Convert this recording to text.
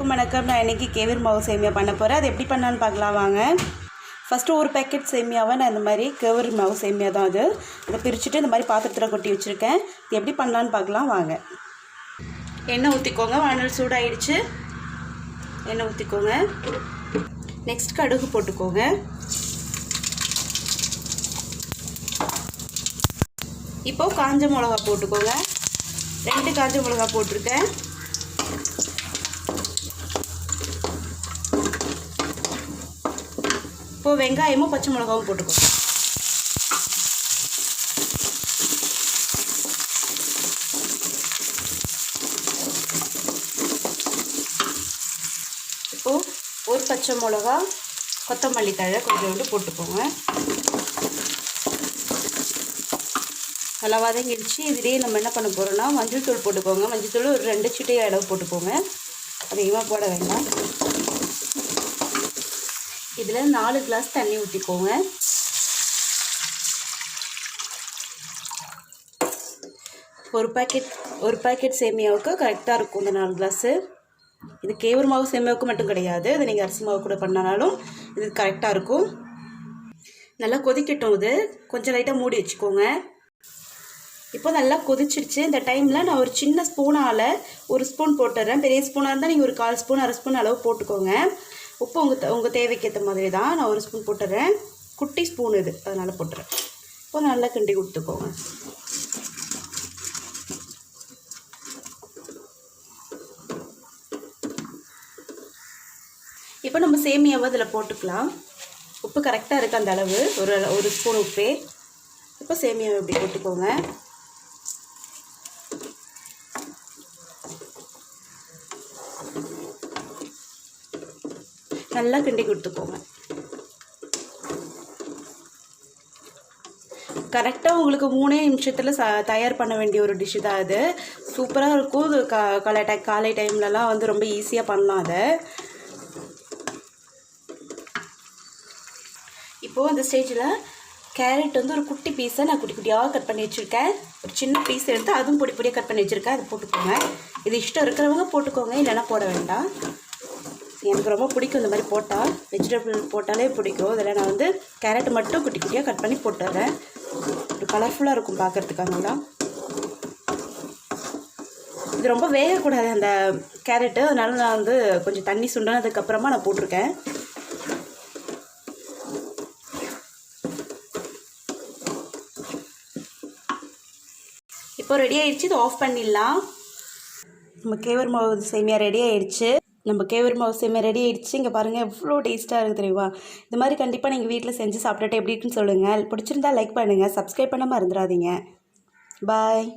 வணக்கம். நான் இன்றைக்கி கேவர் மாவு சேமியா பண்ண போகிறேன். அது எப்படி பண்ணான்னு பார்க்கலாம் வாங்க. ஃபஸ்ட்டு ஒரு பேக்கெட் சேமியாவை நான் இந்த மாதிரி கேவர் மாவு சேமியா தான் அது. அதை பிரிச்சுட்டு இந்த மாதிரி பாத்திரத்தில் கொட்டி வச்சுருக்கேன். இது எப்படி பண்ணலான்னு பார்க்கலாம் வாங்க. எண்ணெய் ஊற்றிக்கோங்க. வானல் சூடாகிடுச்சு. எண்ணெய் ஊற்றிக்கோங்க. நெக்ஸ்ட் கடுகு போட்டுக்கோங்க. இப்போது காஞ்ச மிளகா போட்டுக்கோங்க. 2 காஞ்ச மிளகா போட்டிருக்கேன். இப்போ வெங்காயமும் பச்சை மிளகாவும் போட்டுக்கோங்க. இப்போது ஒரு பச்சை மிளகா, கொத்தமல்லி தழை கொஞ்சோண்டு போட்டுக்கோங்க. நல்லா வதங்கிடுச்சு. இதிலே நம்ம என்ன பண்ண போகிறோம்னா மஞ்சள் தூள் போட்டுக்கோங்க. மஞ்சள் தூள் ஒரு 2 சிட்டை அளவு போட்டுக்கோங்க. அதிகமாக போட வேண்டாம். இதில் 4 கிளாஸ் தண்ணி ஊற்றிக்கோங்க. ஒரு பாக்கெட் சேமியாவுக்கு கரெக்டாக இருக்கும் இந்த 4 கிளாஸு. இது கேவர் மாவு சேமியாவுக்கு மட்டும் கிடையாது, இது நீங்கள் அரிசி மாவு கூட பண்ணாலும் இது கரெக்டாக இருக்கும். நல்லா கொதிக்கட்டும். இது கொஞ்சம் லைட்டாக மூடி வச்சுக்கோங்க. இப்போ நல்லா கொதிச்சிடுச்சு. இந்த டைமில் நான் ஒரு சின்ன ஸ்பூனால் 1 ஸ்பூன் போட்டுடுறேன். பெரிய ஸ்பூனாக இருந்தால் நீங்கள் ஒரு 1/4 ஸ்பூன் 1/2 ஸ்பூன் அளவு போட்டுக்கோங்க. உப்பு உங்கள் தேவைக்கு ஏற்ற மாதிரி தான். நான் 1 ஸ்பூன் போட்டுறேன். குட்டி ஸ்பூன் இது, அதனால் போட்டுறேன். இப்போ நல்லா கிண்டி கொடுத்துக்கோங்க. இப்போ நம்ம சேமியாவை அதில் போட்டுக்கலாம். உப்பு கரெக்டாக இருக்குது அந்த அளவு, ஒரு ஸ்பூன் உப்பே. இப்போ சேமியாவை இப்படி போட்டுக்கோங்க. நல்லா கிண்டி கொடுத்துக்கோங்க. கரெக்டாக உங்களுக்கு 3 நிமிஷத்தில் தயார் பண்ண வேண்டிய ஒரு டிஷ்ஷு தான் அது. சூப்பராக இருக்கும். இது காலை டைம்லலாம் வந்து ரொம்ப ஈஸியாக பண்ணலாம் அதை. இப்போது அந்த ஸ்டேஜில் கேரட் வந்து ஒரு குட்டி பீஸை நான் குட்டி குட்டியாக கட் பண்ணி வச்சுருக்கேன். ஒரு சின்ன பீஸ் எடுத்து அதுவும் பொடி பொடியாக கட் பண்ணி வச்சுருக்கேன். அதை போட்டுக்கோங்க. இது இஷ்டம் இருக்கிறவங்க போட்டுக்கோங்க, இல்லைன்னா போட வேண்டாம். எனக்கு ரொம்ப பிடிக்கும் இந்த மாதிரி போட்டால். வெஜிடபிள் போட்டாலே பிடிக்கும். இதில் நான் வந்து கேரட் மட்டும் குட்டி குட்டியாக கட் பண்ணி போட்டுறேன். ஒரு கலர்ஃபுல்லாக இருக்கும் பார்க்குறதுக்காகலாம். இது ரொம்ப வேகக்கூடாது அந்த கேரட்டு, அதனால நான் வந்து கொஞ்சம் தண்ணி சுண்டினதுக்கப்புறமா நான் போட்டிருக்கேன். இப்போ ரெடி ஆகிடுச்சு. இது ஆஃப் பண்ணிடலாம். நம்ம கேவர் மாவு சேமியா ரெடி ஆகிடுச்சு. இங்கே பாருங்கள் எவ்வளோ டேஸ்ட்டாக இருக்குது தெரியுமா. இது மாதிரி கண்டிப்பாக நீங்கள் வீட்டில் செஞ்சு சாப்பிட்டுட்டு எப்படி இருக்குன்னு சொல்லுங்கள். பிடிச்சிருந்தா லைக் பண்ணுங்கள். சப்ஸ்கிரைப் பண்ணாமல் இருந்துடாதீங்க. பாய்.